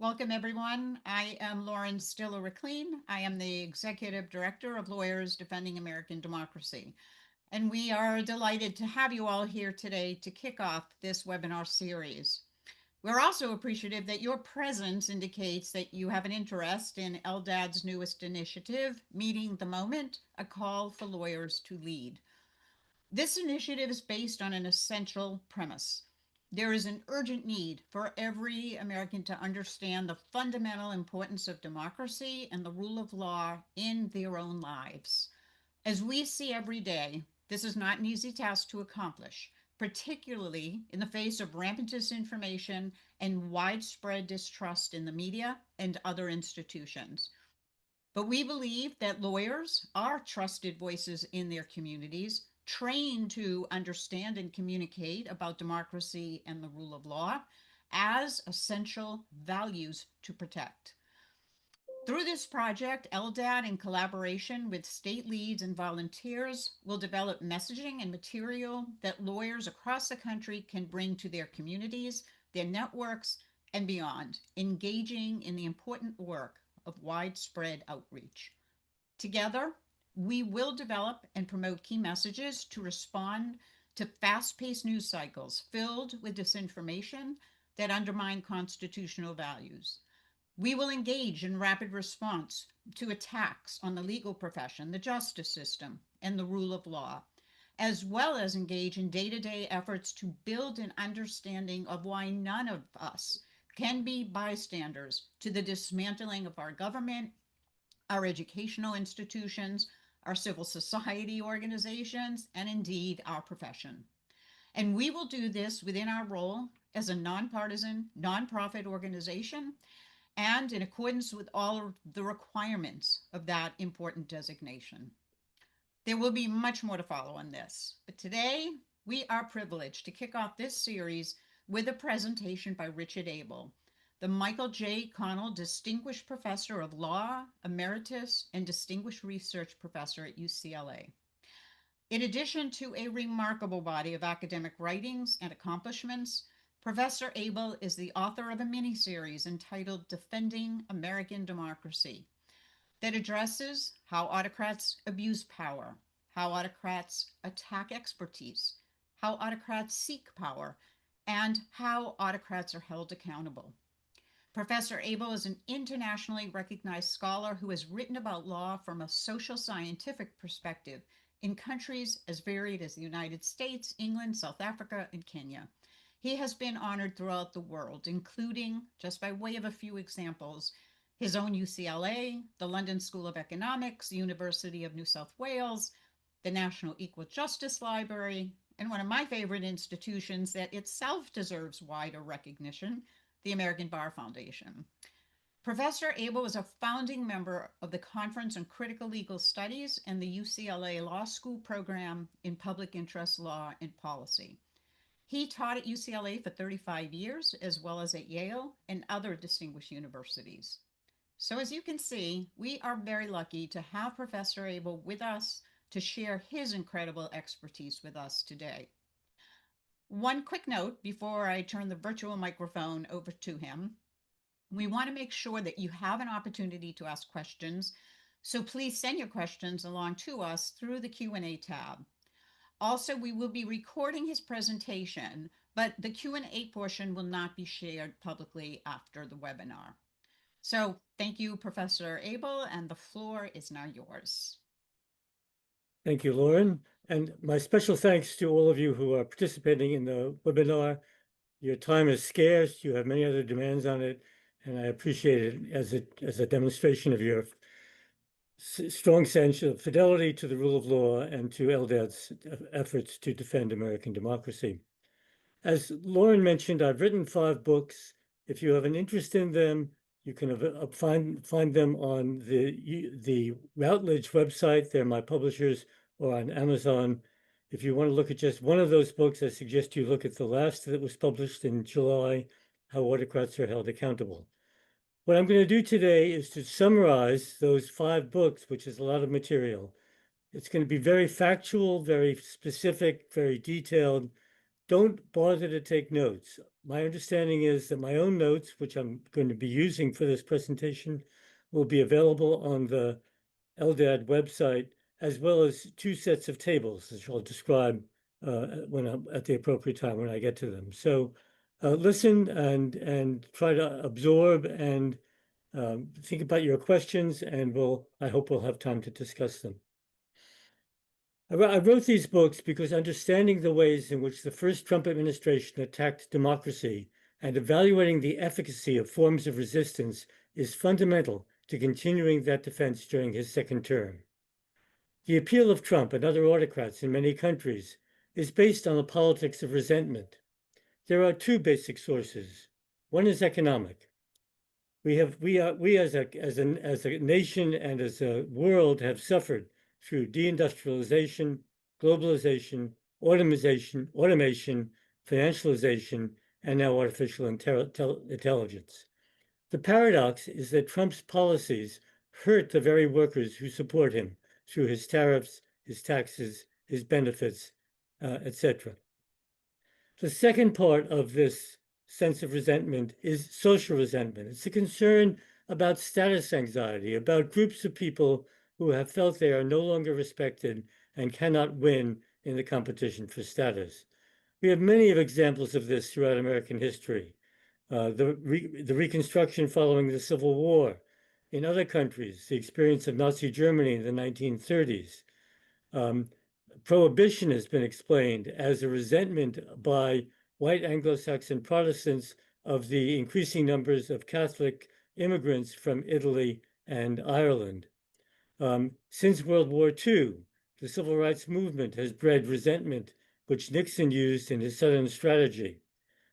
Welcome, everyone. I am Lauren Stiller-Reclean. I am the Executive Director of Lawyers Defending American Democracy. And we are delighted to have you all here today to kick off this webinar series. We're also appreciative that your presence indicates that you have an interest in LDAD's newest initiative, Meeting the Moment, a call for lawyers to lead. This initiative is based on an essential premise. There is an urgent need for every American to understand the fundamental importance of democracy and the rule of law in their own lives. As we see every day, this is not an easy task to accomplish, particularly in the face of rampant disinformation and widespread distrust in the media and other institutions. But we believe that lawyers are trusted voices in their communities, trained to understand and communicate about democracy and the rule of law as essential values to protect. Through this project, LDAD, in collaboration with state leads and volunteers, will develop messaging and material that lawyers across the country can bring to their communities, their networks, and beyond, engaging in the important work of widespread outreach. Together, we will develop and promote key messages to respond to fast-paced news cycles filled with disinformation that undermine constitutional values. We will engage in rapid response to attacks on the legal profession, the justice system, and the rule of law, as well as engage in day-to-day efforts to build an understanding of why none of us can be bystanders to the dismantling of our government, our educational institutions, our civil society organizations, and indeed our profession. And we will do this within our role as a nonpartisan, nonprofit organization and in accordance with all of the requirements of that important designation. There will be much more to follow on this, but today we are privileged to kick off this series with a presentation by Richard Abel, the Michael J. Connell Distinguished Professor of Law, Emeritus, and Distinguished Research Professor at UCLA. In addition to a remarkable body of academic writings and accomplishments, Professor Abel is the author of a mini-series entitled Defending American Democracy that addresses how autocrats abuse power, how autocrats attack expertise, how autocrats seek power, and how autocrats are held accountable. Professor Abel is an internationally recognized scholar who has written about law from a social scientific perspective in countries as varied as the United States, England, South Africa, and Kenya. He has been honored throughout the world, including, just by way of a few examples, his own UCLA, the London School of Economics, the University of New South Wales, the National Equal Justice Library, and one of my favorite institutions that itself deserves wider recognition, the American Bar Foundation. Professor Abel was a founding member of the Conference on Critical Legal Studies and the UCLA Law School program in Public Interest Law and Policy. He taught at UCLA for 35 years, as well as at Yale and other distinguished universities. So as you can see, we are very lucky to have Professor Abel with us to share his incredible expertise with us today. One quick note before I turn the virtual microphone over to him. We want to make sure that you have an opportunity to ask questions, so please send your questions along to us through the Q&A tab. Also, we will be recording his presentation, but the Q&A portion will not be shared publicly after the webinar. So thank you, Professor Abel, and the floor is now yours. Thank you, Lauren. And my special thanks to all of you who are participating in the webinar. Your time is scarce. You have many other demands on it, and I appreciate it as a demonstration of your strong sense of fidelity to the rule of law and to LDAD's efforts to defend American democracy. As Lauren mentioned, I've written 5 books. If you have an interest in them, you can find them on the Routledge website. They're my publishers, or on Amazon. If you want to look at just one of those books, I suggest you look at the last that was published in July, How Autocrats Are Held Accountable. What I'm going to do today is to summarize those 5 books, which is a lot of material. It's going to be very factual, very specific, very detailed, don't bother to take notes. My understanding is that my own notes, which I'm going to be using for this presentation, will be available on the LDAD website, as well as two sets of tables, which I'll describe when I'm at the appropriate time when I get to them. So listen and try to absorb and think about your questions, and I hope we'll have time to discuss them. I wrote these books because understanding the ways in which the first Trump administration attacked democracy and evaluating the efficacy of forms of resistance is fundamental to continuing that defense during his second term. The appeal of Trump and other autocrats in many countries is based on the politics of resentment. There are two basic sources. One is economic. We as a nation and as a world have suffered through deindustrialization, globalization, automation, financialization, and now artificial intelligence. The paradox is that Trump's policies hurt the very workers who support him through his tariffs, his taxes, his benefits, etc. The second part of this sense of resentment is social resentment. It's a concern about status anxiety, about groups of people who have felt they are no longer respected and cannot win in the competition for status. We have many examples of this throughout American history. The Reconstruction following the Civil War. In other countries, the experience of Nazi Germany in the 1930s. Prohibition has been explained as a resentment by white Anglo-Saxon Protestants of the increasing numbers of Catholic immigrants from Italy and Ireland. Since World War II, the civil rights movement has bred resentment, which Nixon used in his Southern strategy.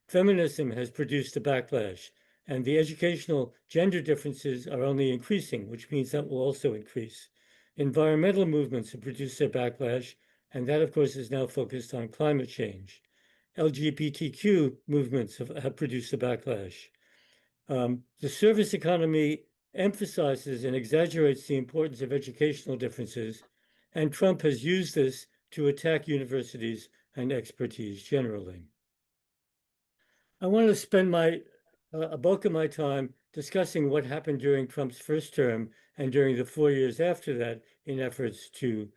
Feminism has produced a backlash, and the educational gender differences are only increasing, which means that will also increase. Environmental movements have produced a backlash, and that, of course, is now focused on climate change. LGBTQ movements have produced a backlash. The service economy emphasizes and exaggerates the importance of educational differences, and Trump has used this to attack universities and expertise generally. I want to spend a bulk of my time discussing what happened during Trump's first term and during the 4 years after that in efforts to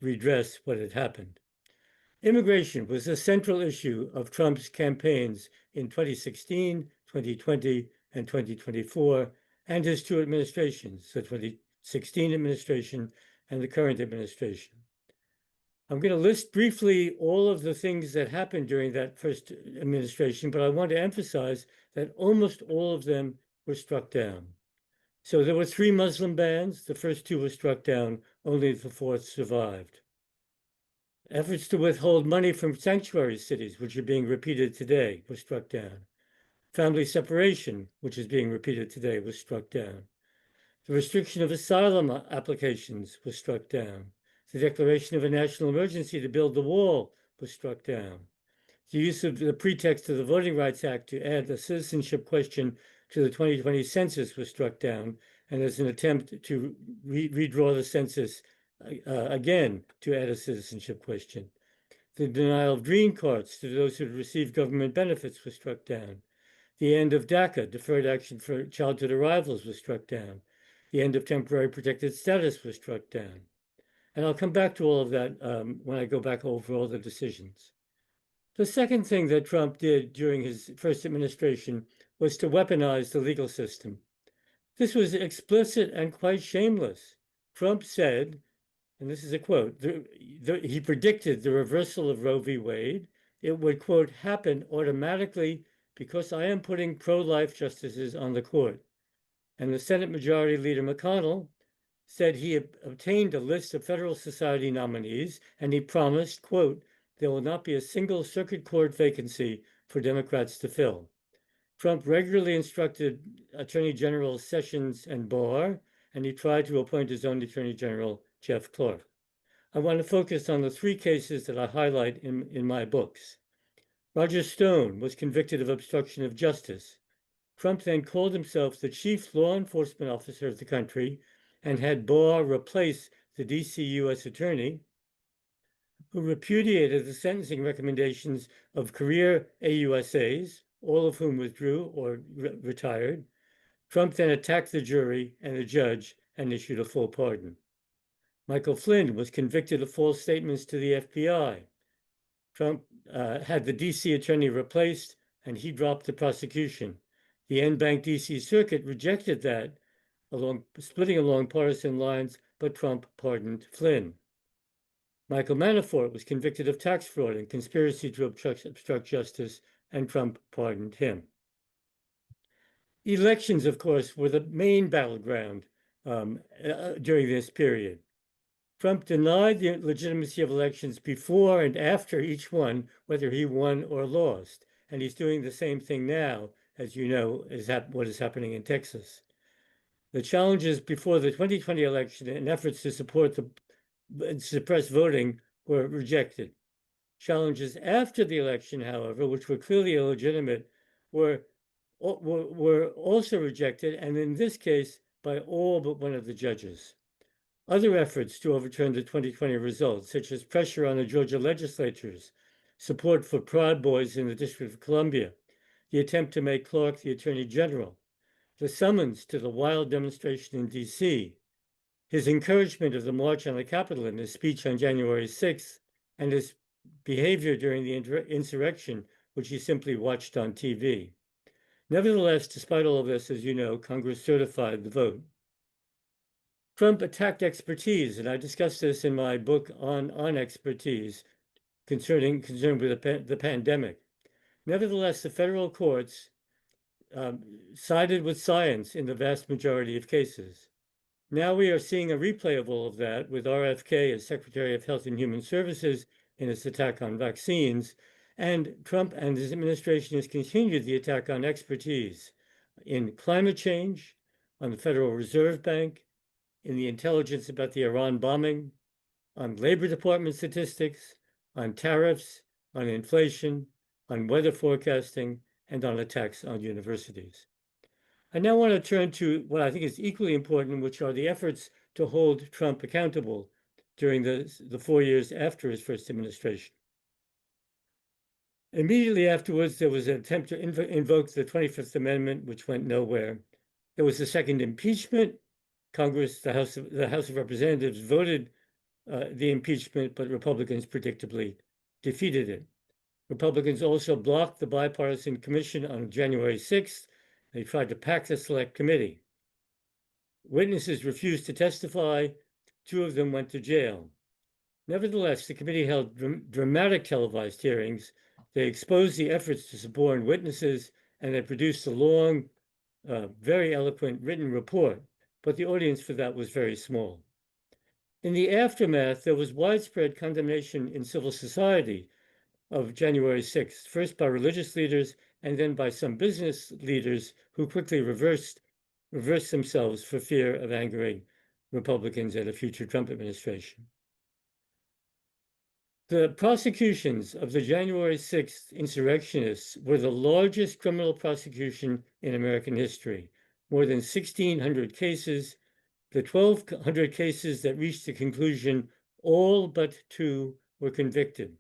redress what had happened. Immigration was a central issue of Trump's campaigns in 2016, 2020, and 2024, and his two administrations, the 2016 administration and the current administration. I'm going to list briefly all of the things that happened during that first administration, but I want to emphasize that almost all of them were struck down. So there were 3 Muslim bans. The first 2 were struck down. Only the 4th survived. Efforts to withhold money from sanctuary cities, which are being repeated today, were struck down. Family separation, which is being repeated today, was struck down. The restriction of asylum applications was struck down. The declaration of a national emergency to build the wall was struck down. The use of the pretext of the Voting Rights Act to add a citizenship question to the 2020 census was struck down, and as an attempt to redraw the census again to add a citizenship question. The denial of green cards to those who had received government benefits was struck down. The end of DACA, deferred action for childhood arrivals, was struck down. The end of temporary protected status was struck down. And I'll come back to all of that when I go back over all the decisions. The second thing that Trump did during his first administration was to weaponize the legal system. This was explicit and quite shameless. Trump said, and this is a quote, he predicted the reversal of Roe v. Wade. It would, quote, happen automatically because I am putting pro-life justices on the court. And the Senate Majority Leader McConnell said he had obtained a list of Federal Society nominees, and he promised, quote, there will not be a single circuit court vacancy for Democrats to fill. Trump regularly instructed Attorney Generals Sessions and Barr, and he tried to appoint his own Attorney General, Jeff Clark. I want to focus on the 3 cases that I highlight in my books. Roger Stone was convicted of obstruction of justice. Trump then called himself the chief law enforcement officer of the country and had Barr replace the DC U.S. attorney. who repudiated the sentencing recommendations of career AUSAs, all of whom withdrew or retired. Trump then attacked the jury and the judge and issued a full pardon. Michael Flynn was convicted of false statements to the FBI. Trump had the DC attorney replaced, and he dropped the prosecution. The en banc DC circuit rejected that, splitting along partisan lines, but Trump pardoned Flynn. Michael Manafort was convicted of tax fraud and conspiracy to obstruct justice, and Trump pardoned him. Elections, of course, were the main battleground during this period. Trump denied the legitimacy of elections before and after each one, whether he won or lost. And he's doing the same thing now, as you know, what is happening in Texas. The challenges before the 2020 election and efforts to suppress voting were rejected. Challenges after the election, however, which were clearly illegitimate, were also rejected, and in this case, by all but one of the judges. Other efforts to overturn the 2020 results, such as pressure on the Georgia legislatures, support for Proud Boys in the District of Columbia, the attempt to make Clark the Attorney General, the summons to the wild demonstration in DC, his encouragement of the march on the Capitol in his speech on January 6th, and his behavior during the insurrection, which he simply watched on TV. Nevertheless, despite all of this, as you know, Congress certified the vote. Trump attacked expertise, and I discussed this in my book on expertise concerned with the pandemic. Nevertheless, the federal courts sided with science in the vast majority of cases. Now we are seeing a replay of all of that with RFK as Secretary of Health and Human Services in his attack on vaccines, and Trump and his administration has continued the attack on expertise in climate change, on the Federal Reserve Bank, in the intelligence about the Iran bombing, on Labor Department statistics, on tariffs, on inflation, on weather forecasting, and on attacks on universities. I now want to turn to what I think is equally important, which are the efforts to hold Trump accountable during the 4 years after his first administration. Immediately afterwards, there was an attempt to invoke the 25th Amendment, which went nowhere. There was a second impeachment. Congress, the House of Representatives, voted the impeachment, but Republicans predictably defeated it. Republicans also blocked the bipartisan commission on January 6th. They tried to pack the select committee. Witnesses refused to testify. 2 of them went to jail. Nevertheless, the committee held dramatic televised hearings. They exposed the efforts to suborn witnesses, and they produced a long, very eloquent written report, but the audience for that was very small. In the aftermath, there was widespread condemnation in civil society of January 6th, first by religious leaders and then by some business leaders who quickly reversed themselves for fear of angering Republicans and a future Trump administration. The prosecutions of the January 6th insurrectionists were the largest criminal prosecution in American history, more than 1,600 cases. The 1,200 cases that reached the conclusion, all but 2 were convicted.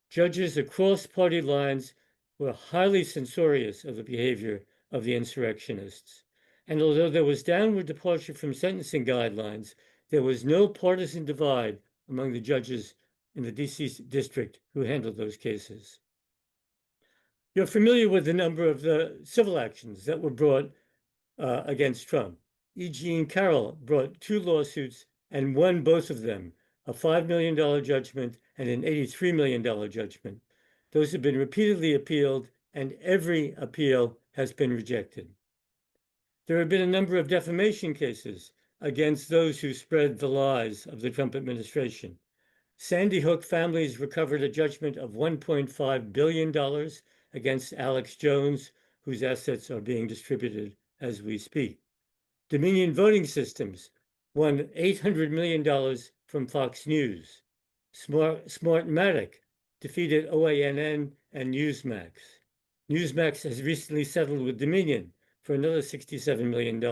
Judges across party lines were highly censorious of the behavior of the insurrectionists. And although there was downward departure from sentencing guidelines, there was no partisan divide among the judges in the DC district who handled those cases. You're familiar with the number of the civil actions that were brought against Trump. E. Jean Carroll brought 2 lawsuits and won both of them, a $5 million judgment and an $83 million judgment. Those have been repeatedly appealed, and every appeal has been rejected. There have been a number of defamation cases against those who spread the lies of the Trump administration. Sandy Hook families recovered a judgment of $1.5 billion against Alex Jones, whose assets are being distributed as we speak. Dominion Voting Systems won $800 million from Fox News. Smartmatic defeated OANN and Newsmax. Newsmax has recently settled with Dominion for another $67 million.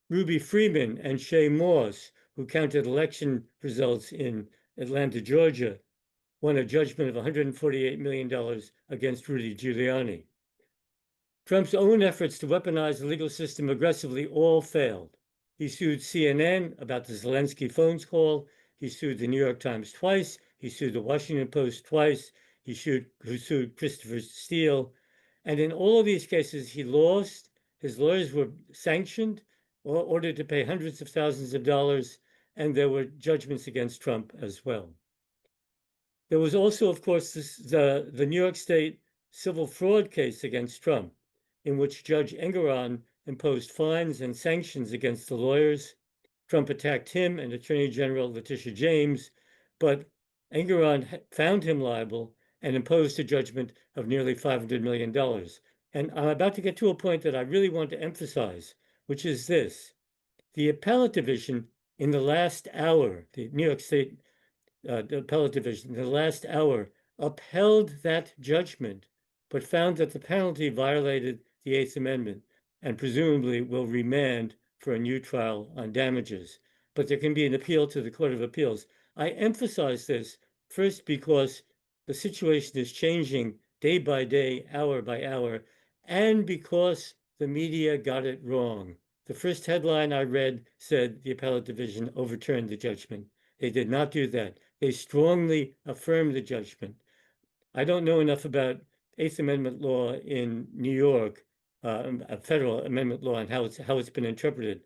Ruby Freeman and Shay Morse, who counted election results in Atlanta, Georgia, won a judgment of $148 million against Rudy Giuliani. Trump's own efforts to weaponize the legal system aggressively all failed. He sued CNN about the Zelensky phone call. He sued the New York Times twice. He sued the Washington Post twice. He sued Christopher Steele. And in all of these cases, he lost. His lawyers were sanctioned or ordered to pay hundreds of thousands of dollars, and there were judgments against Trump as well. There was also, of course, the New York State civil fraud case against Trump, in which Judge Engoron imposed fines and sanctions against the lawyers. Trump attacked him and Attorney General Letitia James, but Engoron found him liable and imposed a judgment of nearly $500 million. And I'm about to get to a point that I really want to emphasize, which is this. The appellate division in the last hour, the New York State the appellate division in the last hour upheld that judgment, but found that the penalty violated the Eighth Amendment and presumably will remand for a new trial on damages. But there can be an appeal to the Court of Appeals. I emphasize this first because the situation is changing day by day, hour by hour, and because the media got it wrong. The first headline I read said the appellate division overturned the judgment. They did not do that. They strongly affirmed the judgment. I don't know enough about Eighth Amendment law in New York, federal amendment law, and how it's been interpreted.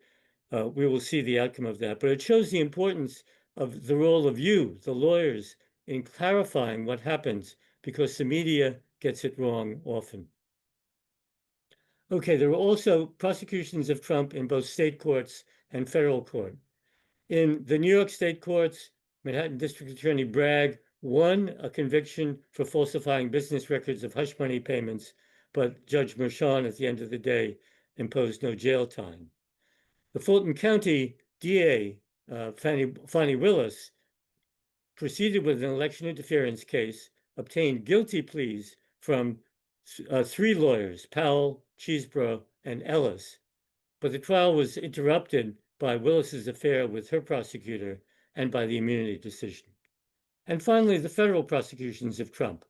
We will see the outcome of that. But it shows the importance of the role of you, the lawyers, in clarifying what happens, because the media gets it wrong often. Okay, there were also prosecutions of Trump in both state courts and federal court. In the New York State courts, Manhattan District Attorney Bragg won a conviction for falsifying business records of hush money payments, but Judge Merchan at the end of the day imposed no jail time. The Fulton County DA, Fani Willis, proceeded with an election interference case, obtained guilty pleas from 3 lawyers, Powell, Cheeseborough, and Ellis. But the trial was interrupted by Willis's affair with her prosecutor and by the immunity decision. And finally, the federal prosecutions of Trump.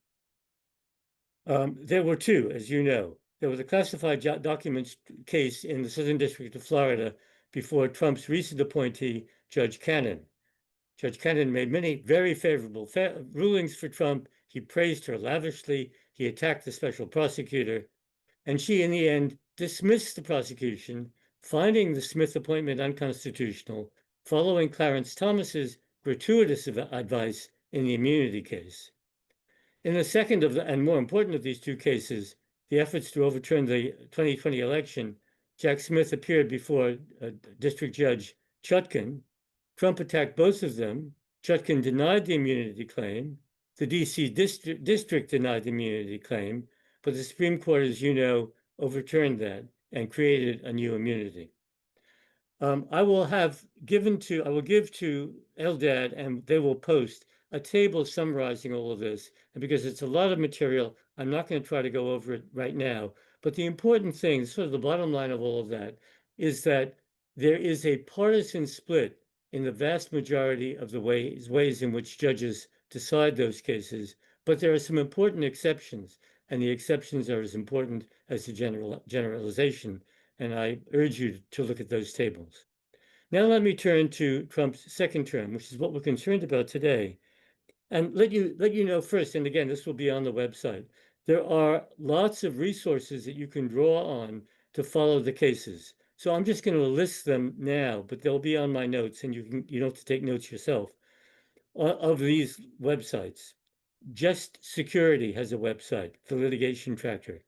There were 2, as you know. There was a classified documents case in the Southern District of Florida before Trump's recent appointee, Judge Cannon. Judge Cannon made many very favorable rulings for Trump. He praised her lavishly. He attacked the special prosecutor. And she, in the end, dismissed the prosecution, finding the Smith appointment unconstitutional, following Clarence Thomas's gratuitous advice in the immunity case. In the second of and more important of these 2 cases, the efforts to overturn the 2020 election, Jack Smith appeared before District Judge Chutkan. Trump attacked both of them. Chutkan denied the immunity claim. The DC district denied the immunity claim, but the Supreme Court, as you know, overturned that and created a new immunity. I will give to Eldad, and they will post a table summarizing all of this. And because it's a lot of material, I'm not going to try to go over it right now. But the important thing, sort of the bottom line of all of that, is that there is a partisan split in the vast majority of the ways in which judges decide those cases. But there are some important exceptions, and the exceptions are as important as the generalization. And I urge you to look at those tables. Now let me turn to Trump's second term, which is what we're concerned about today. And let you know first, and again, this will be on the website, there are lots of resources that you can draw on to follow the cases. So I'm just going to list them now, but they'll be on my notes, and you don't have to take notes yourself. Of these websites, Just Security has a website, the litigation tracker.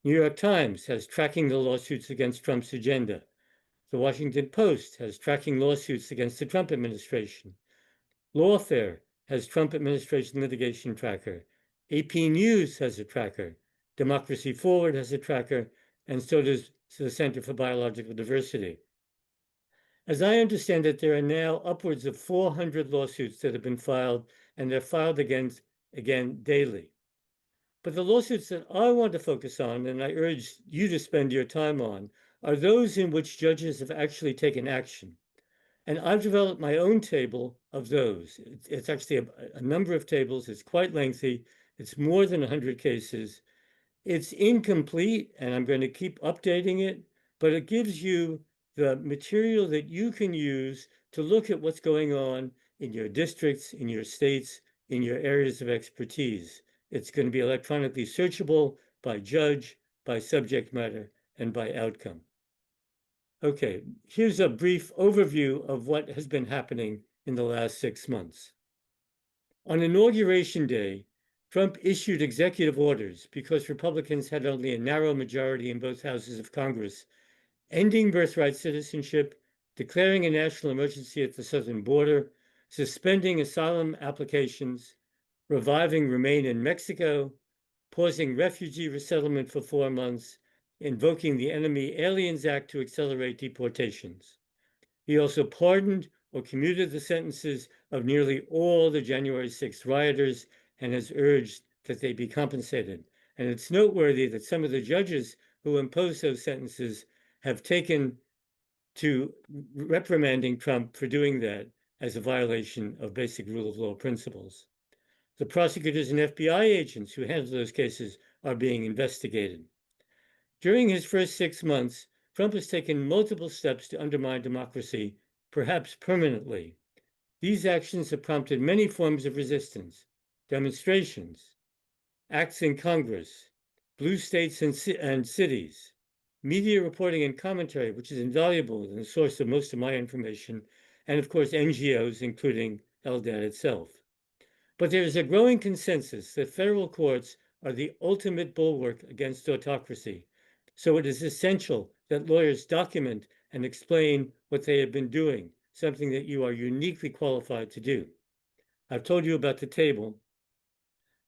New York Times has Tracking the Lawsuits Against Trump's Agenda. The Washington Post has Tracking Lawsuits Against the Trump Administration. Lawfare has Trump Administration Litigation Tracker. AP News has a tracker. Democracy Forward has a tracker, and so does the Center for Biological Diversity. As I understand it, there are now upwards of 400 lawsuits that have been filed, and they're filed again daily. But the lawsuits that I want to focus on, and I urge you to spend your time on, are those in which judges have actually taken action. And I've developed my own table of those. It's actually a number of tables. It's quite lengthy. It's more than 100 cases. It's incomplete, and I'm going to keep updating it, but it gives you the material that you can use to look at what's going on in your districts, in your states, in your areas of expertise. It's going to be electronically searchable by judge, by subject matter, and by outcome. Okay, here's a brief overview of what has been happening in the last 6 months. On Inauguration Day, Trump issued executive orders because Republicans had only a narrow majority in both houses of Congress, ending birthright citizenship, declaring a national emergency at the southern border, suspending asylum applications, reviving Remain in Mexico, pausing refugee resettlement for 4 months, invoking the Enemy Aliens Act to accelerate deportations. He also pardoned or commuted the sentences of nearly all the January 6th rioters and has urged that they be compensated. And it's noteworthy that some of the judges who imposed those sentences have taken to reprimanding Trump for doing that as a violation of basic rule of law principles. The prosecutors and FBI agents who handled those cases are being investigated. During his first 6 months, Trump has taken multiple steps to undermine democracy, perhaps permanently. These actions have prompted many forms of resistance, demonstrations, acts in Congress, blue states and cities, media reporting and commentary, which is invaluable and the source of most of my information, and of course NGOs, including LDAT itself. But there is a growing consensus that federal courts are the ultimate bulwark against autocracy. So it is essential that lawyers document and explain what they have been doing, something that you are uniquely qualified to do. I've told you about the table.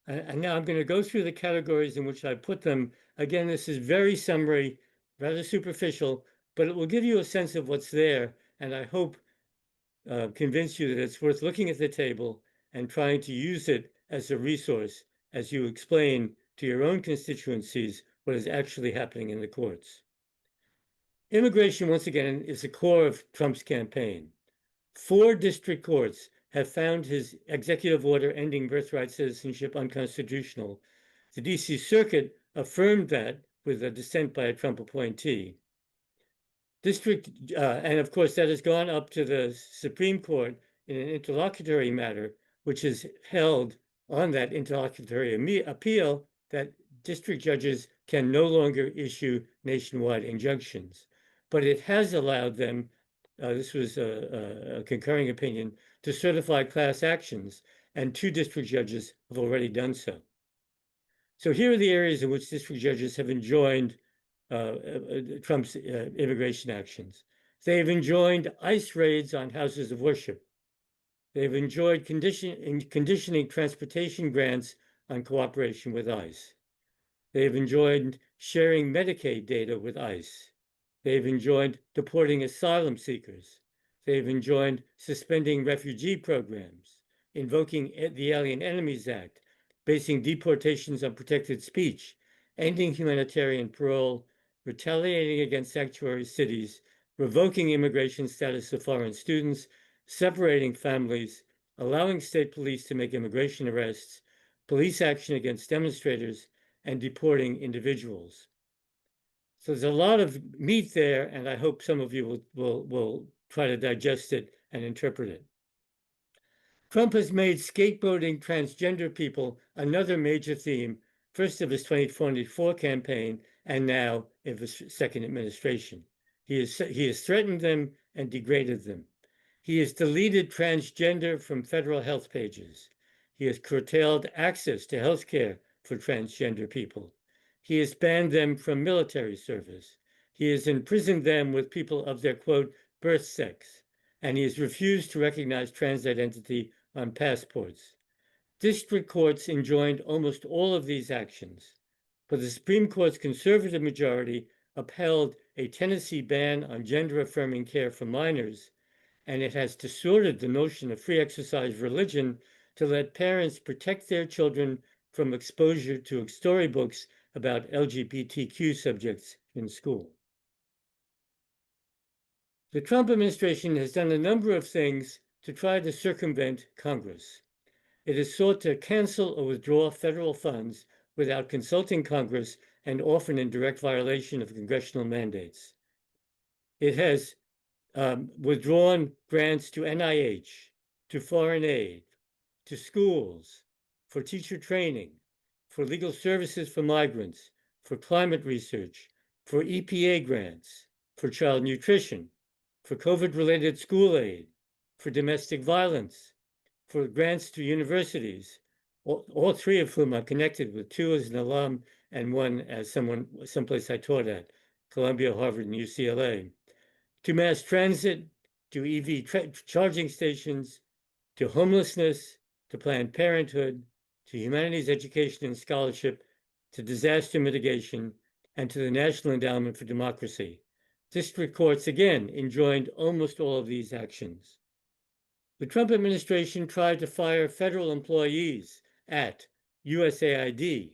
And now I'm going to go through the categories in which I put them. Again, this is very summary, rather superficial, but it will give you a sense of what's there. And I hope convince you that it's worth looking at the table and trying to use it as a resource as you explain to your own constituencies what is actually happening in the courts. Immigration, once again, is the core of Trump's campaign. 4 district courts have found his executive order ending birthright citizenship unconstitutional. The DC Circuit affirmed that with a dissent by a Trump appointee. And of course, that has gone up to the Supreme Court in an interlocutory matter, which is held on that interlocutory appeal that district judges can no longer issue nationwide injunctions. But it has allowed them, this was a concurring opinion, to certify class actions, and 2 district judges have already done so. So here are the areas in which district judges have enjoined Trump's immigration actions. They have enjoined ICE raids on houses of worship. They've enjoyed conditioning transportation grants on cooperation with ICE. They've enjoined sharing Medicaid data with ICE. They've enjoined deporting asylum seekers. They've enjoined suspending refugee programs, invoking the Alien Enemies Act, basing deportations on protected speech, ending humanitarian parole, retaliating against sanctuary cities, revoking immigration status of foreign students, separating families, allowing state police to make immigration arrests, police action against demonstrators, and deporting individuals. So there's a lot of meat there, and I hope some of you will try to digest it and interpret it. Trump has made scapegoating transgender people another major theme, first of his 2024 campaign and now of his second administration. He has threatened them and degraded them. He has deleted transgender from federal health pages. He has curtailed access to health care for transgender people. He has banned them from military service. He has imprisoned them with people of their, quote, birth sex, and he has refused to recognize trans identity on passports. District courts enjoined almost all of these actions, but the Supreme Court's conservative majority upheld a Tennessee ban on gender-affirming care for minors, and it has distorted the notion of free exercise of religion to let parents protect their children from exposure to storybooks about LGBTQ subjects in school. The Trump administration has done a number of things to try to circumvent Congress. It has sought to cancel or withdraw federal funds without consulting Congress and often in direct violation of congressional mandates. It has withdrawn grants to NIH, to foreign aid, to schools, for teacher training, for legal services for migrants, for climate research, for EPA grants, for child nutrition, for COVID-related school aid, for domestic violence, for grants to universities, all three of whom I'm connected with, two as an alum and one as someplace I taught at, Columbia, Harvard, and UCLA, to mass transit, to EV charging stations, to homelessness, to Planned Parenthood, to humanities education and scholarship, to disaster mitigation, and to the National Endowment for Democracy. District courts again enjoined almost all of these actions. The Trump administration tried to fire federal employees at USAID,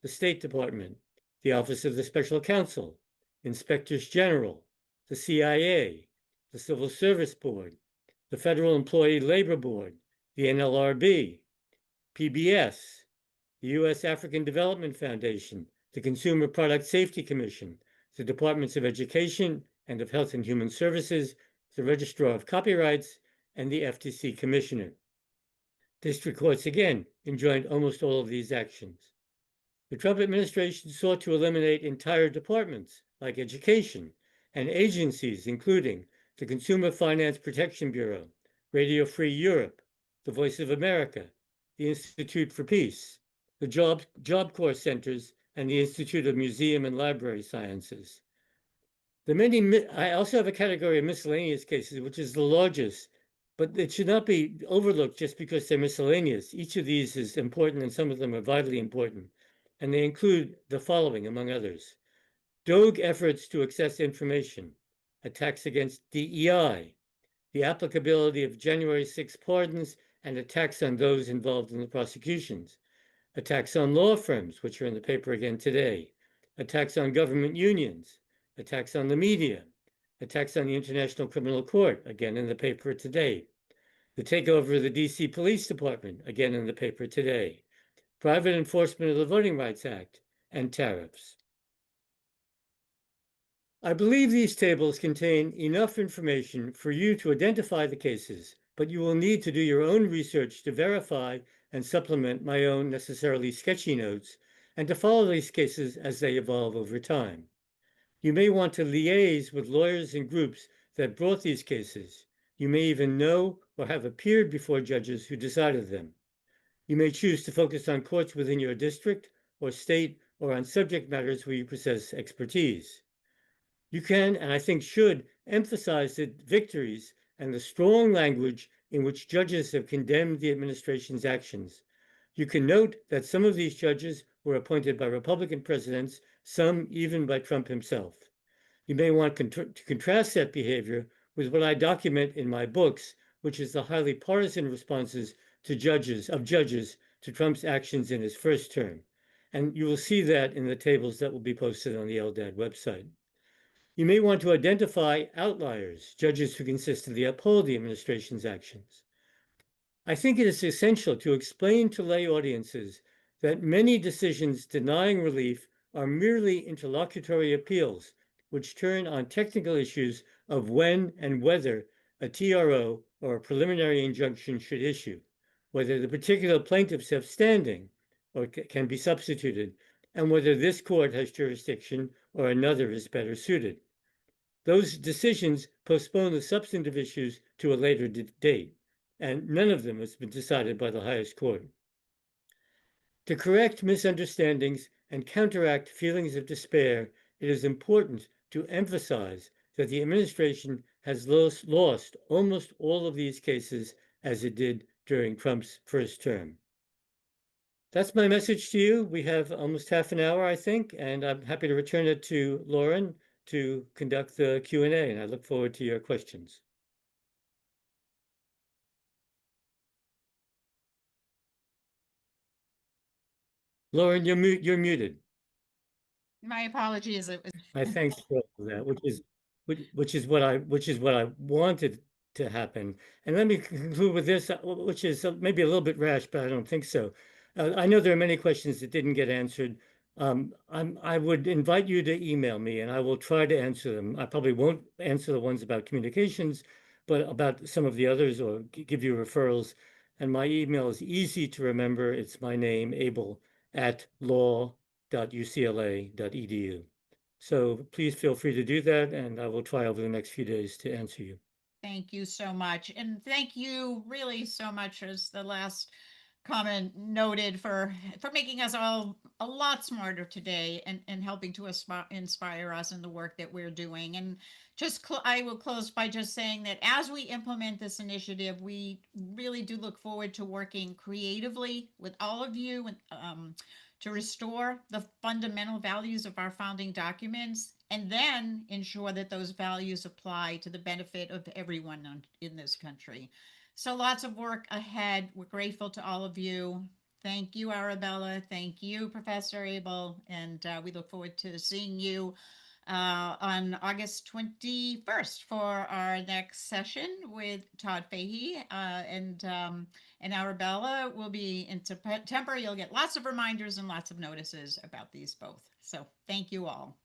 the State Department, the Office of the Special Counsel, Inspectors General, the CIA, the Civil Service Board, the Federal Employee Labor Board, the NLRB, PBS, the U.S. African Development Foundation, the Consumer Product Safety Commission, the Departments of Education and of Health and Human Services, the Registrar of Copyrights, and the FTC Commissioner. District courts again enjoined almost all of these actions. The Trump administration sought to eliminate entire departments like education and agencies, including the Consumer Finance Protection Bureau, Radio Free Europe, the Voice of America, the Institute for Peace, the Job Corps Centers, and the Institute of Museum and Library Sciences. I also have a category of miscellaneous cases, which is the largest, but it should not be overlooked just because they're miscellaneous. Each of these is important, and some of them are vitally important. And they include the following, among others: Doge efforts to access information, attacks against DEI, the applicability of January 6 pardons, and attacks on those involved in the prosecutions, attacks on law firms, which are in the paper again today, attacks on government unions, attacks on the media, attacks on the International Criminal Court, again in the paper today, the takeover of the DC Police Department, again in the paper today, private enforcement of the Voting Rights Act, and tariffs. I believe these tables contain enough information for you to identify the cases, but you will need to do your own research to verify and supplement my own necessarily sketchy notes, and to follow these cases as they evolve over time. You may want to liaise with lawyers and groups that brought these cases. You may even know or have appeared before judges who decided them. You may choose to focus on courts within your district or state, or on subject matters where you possess expertise. You can, and I think should, emphasize the victories and the strong language in which judges have condemned the administration's actions. You can note that some of these judges were appointed by Republican presidents, some even by Trump himself. You may want to contrast that behavior with what I document in my books, which is the highly partisan responses to judges to Trump's actions in his first term. And you will see that in the tables that will be posted on the LDAD website. You may want to identify outliers, judges who consistently uphold the administration's actions. I think it is essential to explain to lay audiences that many decisions denying relief are merely interlocutory appeals, which turn on technical issues of when and whether a TRO or a preliminary injunction should issue, whether the particular plaintiffs have standing or can be substituted, and whether this court has jurisdiction or another is better suited. Those decisions postpone the substantive issues to a later date, and none of them has been decided by the highest court. To correct misunderstandings and counteract feelings of despair, it is important to emphasize that the administration has lost almost all of these cases as it did during Trump's first term. That's my message to you. We have almost half an hour, I think, and I'm happy to return it to Lauren to conduct the Q&A, and I look forward to your questions. Lauren, you're muted. My apologies. It was I thanks for that, which which is what I wanted to happen. And let me conclude with this, which is maybe a little bit rash, but I don't think so. I know there are many questions that didn't get answered. I would invite you to email me, and I will try to answer them. I probably won't answer the ones about communications, but about some of the others, or give you referrals. And my email is easy to remember. It's my name, Abel, at law.ucla.edu. So please feel free to do that, and I will try over the next few days to answer you. Thank you so much. And thank you really so much, as the last comment noted, for making us all a lot smarter today, and helping to inspire us in the work that we're doing. And I will close by just saying that as we implement this initiative, we really do look forward to working creatively with all of you, and to restore the fundamental values of our founding documents, and then ensure that those values apply to the benefit of everyone in this country. So lots of work ahead. We're grateful to all of you. Thank you, Arabella. Thank you, Professor Abel. And we look forward to seeing you on August 21st for our next session with Todd Fahey. And Arabella will be in September. You'll get lots of reminders and lots of notices about these both. So thank you all.